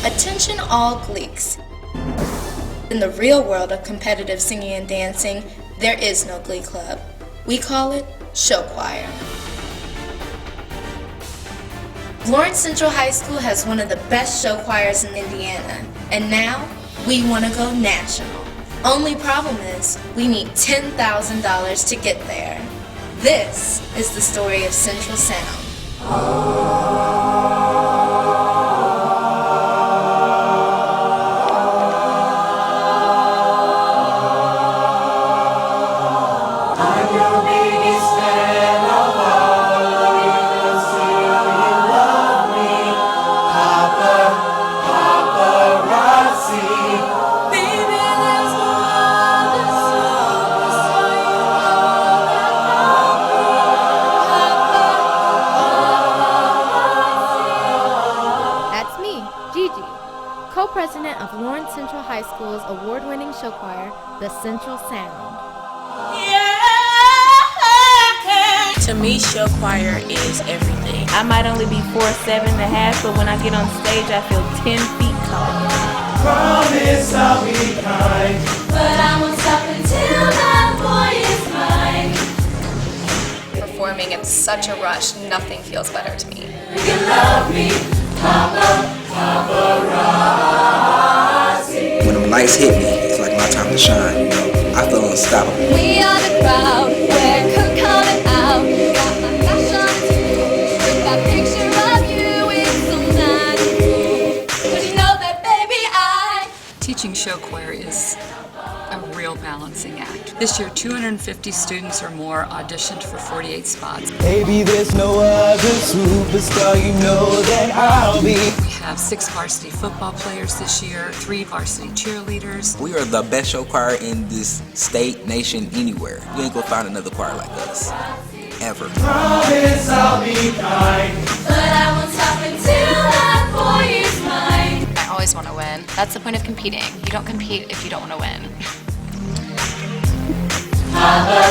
Attention all Gleeks. In the real world of competitive singing and dancing, there is no Glee Club. We call it show choir. Lawrence Central High School has one of the best show choirs in Indiana, and now we want to go national. Only problem is, we need $10,000 to get there. This is the story of Central Sound. Co-president of Lawrence Central High School's award-winning show choir, the Central Sound. To me, show choir is everything. I might only be 4'7.5", but when I get on stage, I feel 10 feet tall. Promise I'll be kind, but I won't stop until that boy is mine. Performing, it's such a rush. Nothing feels better to me. You love me, Papa, paparazzi. When the lights hit me, it's like my time to shine, you know. I feel unstoppable. We are the crowd, we're coming out. Got my fashion too, with that picture of you, it's so nice. But you know that, baby, Teaching show choir is a real balancing act. This year, 250 students or more auditioned for 48 spots. baby, there's no other superstar, you know that I'll be. We have 6 varsity football players this year, 3 varsity cheerleaders. We are the best show choir in this state, nation, anywhere. You ain't gonna find another choir like us. Ever. Promise I'll be kind, but I won't stop until that boy is mine. I always want to win. That's the point of competing. You don't compete if you don't want to win. Papa,